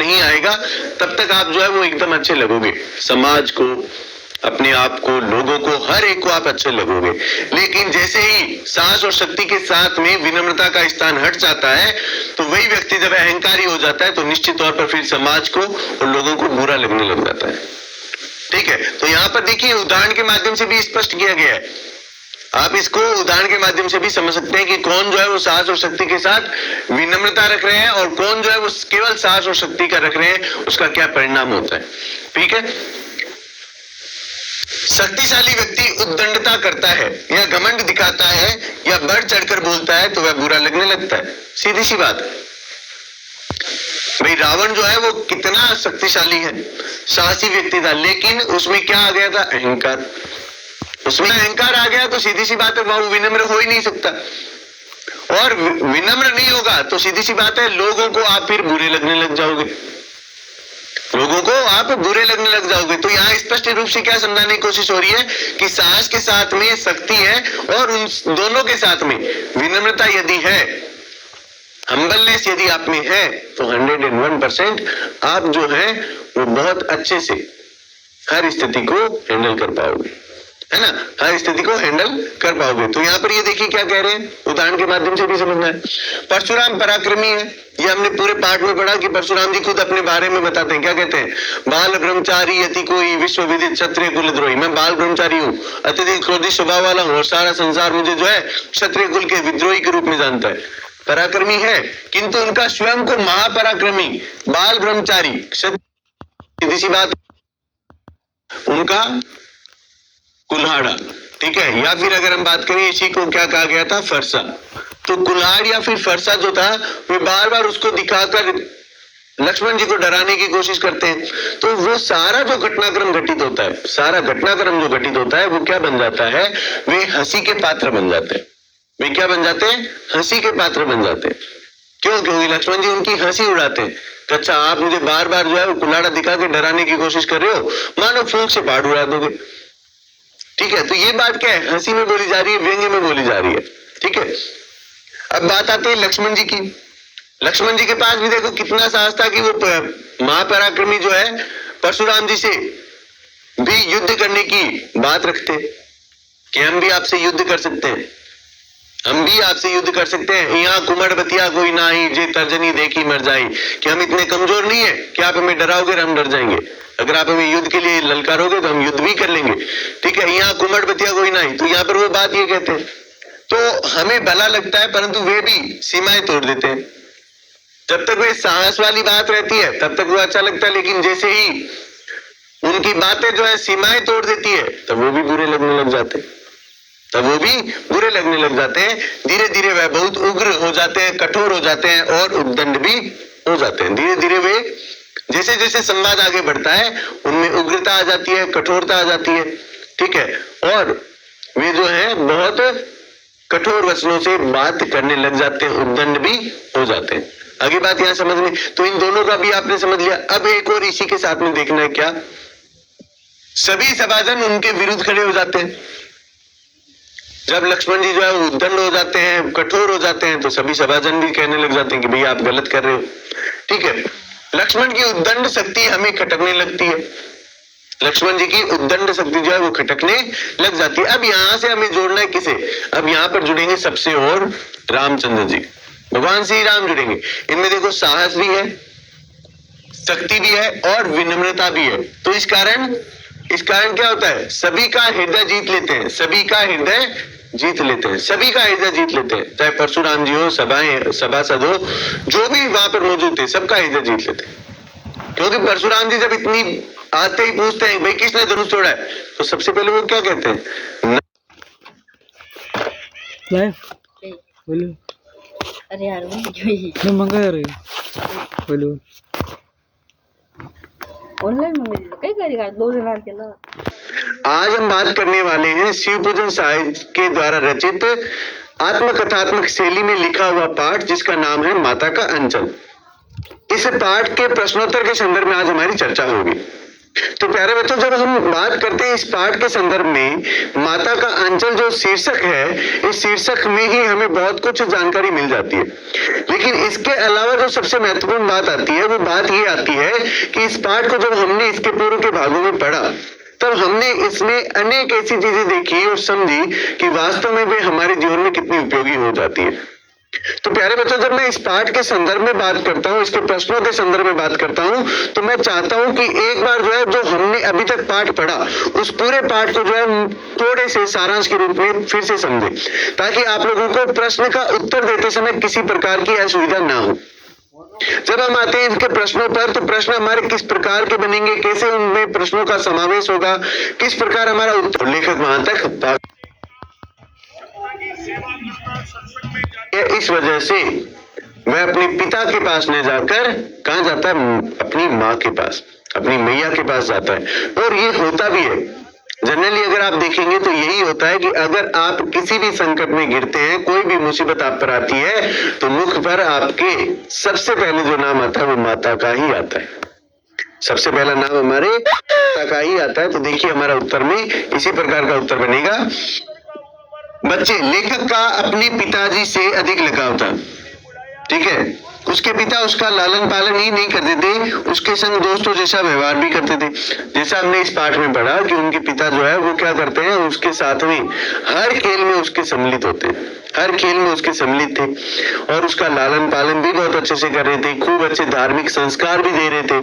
नहीं आएगा तब तक आप जो है वो एकदम अच्छे लगोगे, समाज को, अपने आप को, लोगों को, हर एक को आप अच्छे लगोगे। लेकिन जैसे ही साहस और शक्ति के साथ में विनम्रता का स्थान हट जाता है तो वही व्यक्ति जब अहंकारी हो जाता है तो निश्चित तौर पर फिर समाज को और लोगों को बुरा लगने लग जाता है। ठीक है, तो यहाँ पर देखिए उदाहरण के माध्यम से भी स्पष्ट किया गया है। आप इसको उदाहरण के माध्यम से भी समझ सकते हैं कि कौन जो है वो साहस और शक्ति के साथ विनम्रता रख रहे हैं और कौन जो है वो केवल साहस और शक्ति का रख रहे हैं, उसका क्या परिणाम होता है। ठीक है, शक्तिशाली व्यक्ति उद्दंडता करता है या घमंड दिखाता है या बढ़ चढ़कर बोलता है तो वह बुरा लगने लगता है। सीधी सी बात है भाई, रावण जो है वो कितना शक्तिशाली है, साहसी व्यक्ति था, लेकिन उसमें क्या आ गया था? अहंकार। उसमें अहंकार आ गया तो सीधी सी बात है वह विनम्र हो ही नहीं सकता, और विनम्र नहीं होगा तो सीधी सी बात है लोगों को आप फिर बुरे लगने लग जाओगे, लोगों को आप बुरे लगने लग जाओगे। तो यहाँ स्पष्ट रूप से क्या समझाने की कोशिश हो रही है कि साहस के साथ में शक्ति है और उन दोनों के साथ में विनम्रता यदि है, हम्बलनेस यदि आप में है तो 101% आप जो है वो बहुत अच्छे से हर स्थिति को हैंडल कर पाओगे, है ना, हर स्थिति को हैंडल कर पाओगे। तो यहाँ पर ये देखिए क्या कह रहे हैं, उदाहरण के माध्यम से भी समझना है। परशुराम पराक्रमी है, ये हमने पूरे पाठ में पढ़ा कि परशुराम जी खुद अपने बारे में बताते हैं, क्या कहते हैं? बाल ब्रह्मचारी यति कोई विश्व विदित क्षत्रिय कुलद्रोही, मैं बाल ब्रह्मचारी हूँ, अत्यधिक क्रोधित स्वभाव वाला हूँ और सारा संसार मुझे जो है क्षत्रिय कुल के विद्रोही के रूप में जानता है। पराक्रमी है किंतु उनका स्वयं को महापराक्रमी, बाल ब्रह्मचारी, सीधी सी बात, उनका कुल्हाड़ा। ठीक है, या फिर अगर हम बात करें इसी को क्या कहा गया था? फरसा। तो कुल्हाड़ या फिर फरसा जो था वे बार बार उसको दिखाकर लक्ष्मण जी को डराने की कोशिश करते हैं। तो वो सारा जो घटनाक्रम घटित होता है, सारा घटनाक्रम जो घटित होता है वो क्या बन जाता है? वे हंसी के पात्र बन जाते हैं। वे क्या बन जाते हैं? हंसी के पात्र बन जाते हैं। क्यों? क्योंकि लक्ष्मण जी उनकी हंसी उड़ाते हैं। अच्छा, आप मुझे बार बार जो है वो कुल्हाड़ा दिखा के डराने की कोशिश कर रहे हो, मानो फूंक से पहाड़ उड़ा दोगे। ठीक है, तो ये बात क्या है? हंसी में बोली जा रही है, व्यंग्य में बोली जा रही है। ठीक है, अब बात आती है लक्ष्मण जी की। लक्ष्मण जी के पास भी देखो कितना साहस था कि वो महापराक्रमी जो है परशुराम जी से भी युद्ध करने की बात रखते कि हम भी आपसे युद्ध कर सकते हैं, हम भी आपसे युद्ध कर सकते हैं। यहाँ कुमड़ बतिया कोई ना ही जे तर्जनी देखी मर जाई, कि हम इतने कमजोर नहीं है कि आप हमें डराओगे और हम डर जाएंगे। अगर आप हमें युद्ध के लिए ललकारोगे तो हम युद्ध भी कर लेंगे। ठीक है, यहाँ कुमड़ बतिया कोई नहीं, तो यहाँ पर वो बात ये कहते हैं। तो हमें भला लगता है परंतु वे भी सीमाएं तोड़ देते हैं। जब तक वे साहस वाली बात रहती है तब तक वो अच्छा लगता है, लेकिन जैसे ही उनकी बातें जो है सीमाएं तोड़ देती है तब वो भी बुरे लगने लग जाते हैं, तब वो भी बुरे लगने लग जाते हैं। धीरे धीरे वह बहुत उग्र हो जाते हैं, कठोर हो जाते हैं और उद्दंड भी हो जाते हैं। धीरे धीरे वे जैसे जैसे संवाद आगे बढ़ता है उनमें उग्रता आ जाती है, कठोरता आ जाती है। ठीक है, और वे जो है बहुत कठोर वचनों से बात करने लग जाते हैं, उद्दंड भी हो जाते हैं। आगे बात यहाँ समझ में, तो इन दोनों का भी आपने समझ लिया। अब एक और इसी के साथ में देखना है क्या, सभी सभाजन उनके विरुद्ध खड़े हो जाते हैं। जब लक्ष्मण जी जो है उद्दंड हो जाते हैं, कठोर हो जाते हैं, तो सभी सभाजन भी कहने लग जाते हैं कि भैया आप गलत कर रहे हो। ठीक है, लक्ष्मण की उद्दंड शक्ति हमें खटकने लगती है, लक्ष्मण जी की उद्दंड शक्ति जो है वो खटकने लग जाती है। अब यहाँ से हमें जोड़ना है किसे? अब यहाँ पर जुड़ेंगे सबसे और रामचंद्र जी, भगवान श्री राम जुड़ेंगे। इनमें देखो साहस भी है, शक्ति भी है और विनम्रता भी है। तो इस कारण क्या होता है? सभी का हृदय जीत लेते हैं, सभी का हृदय जीत लेते हैं, सभी का हृदय जीत लेते हैं। चाहे परशुराम जी हो, सभासद हो, जो भी वहां पर मौजूद थे, सबका हृदय जीत लेते हैं। क्योंकि परशुराम जी जब इतनी आते ही पूछते हैं भाई किसने धनुष तोड़ा है, तो सबसे पहले वो क्या कहते हैं? बोलो। अरे यार वो मंगा रहे बोलो ऑनलाइन मंगा कई करेगा 2000 के ना। आज हम बात करने वाले हैं शिव पूजन साहित्य के द्वारा रचित आत्मकथात्मक शैली में लिखा हुआ पाठ जिसका नाम है माता का अंचल। इस पाठ के प्रश्नोत्तर के संदर्भ में आज हमारी चर्चा होगी। तो प्यारे बच्चों, जब हम बात करते हैं इस पाठ के संदर्भ में, माता का अंचल जो शीर्षक है, इस शीर्षक में ही हमें बहुत कुछ जानकारी मिल जाती है। लेकिन इसके अलावा जो सबसे महत्वपूर्ण बात आती है, वो बात ये आती है कि इस पाठ को जब हमने इसके पूर्व के भागों में पढ़ा, तब हमने इसमें अनेक ऐसी चीजें देखी और समझी कि वास्तव में वे हमारे जीवन में कितनी उपयोगी हो जाती है। तो प्यारे बच्चों, जब मैं इस पाठ के संदर्भ में बात करता हूँ, इसके प्रश्नों के संदर्भ में बात करता हूँ, तो मैं चाहता हूँ कि एक बार जो है, जो हमने अभी तक पाठ पढ़ा, उस पूरे पाठ को जो है थोड़े से सारांश के रूप में फिर से समझे, ताकि आप लोगों को प्रश्न का उत्तर देते समय किसी प्रकार की असुविधा ना हो। जब हम आते हैं इनके प्रश्नों पर, तो प्रश्न हमारे किस प्रकार के बनेंगे, कैसे उनमें प्रश्नों का समावेश होगा, किस प्रकार हमारा उत्तर, लेखक वहां तक इस वजह से मैं अपने पिता के पास न जाकर कहाँ जाता है, अपनी माँ के पास, अपनी मैया के पास जाता है। और ये होता भी है जनरली, अगर आप देखेंगे तो यही होता है कि अगर आप किसी भी संकट में गिरते हैं, कोई भी मुसीबत आप पर आती है, तो मुख पर आपके सबसे पहले जो नाम आता है वो माता का ही आता है। सबसे पहला नाम हमारे माता का ही आता है। तो देखिए हमारा उत्तर में इसी प्रकार का उत्तर बनेगा। बच्चे, लेखक का अपने पिताजी से अधिक लगाव था, ठीक है। उसके पिता उसका लालन पालन ही नहीं करते थे, उसके संग दोस्तों जैसा व्यवहार भी करते थे। जैसा हमने इस पाठ में पढ़ा कि उनके पिता जो है वो क्या करते हैं, उसके साथ में हर खेल में उसके सम्मिलित होते हैं, हर खेल में उसके सम्मिलित थे और उसका लालन पालन भी बहुत अच्छे से कर रहे थे, खूब अच्छे धार्मिक संस्कार भी दे रहे थे।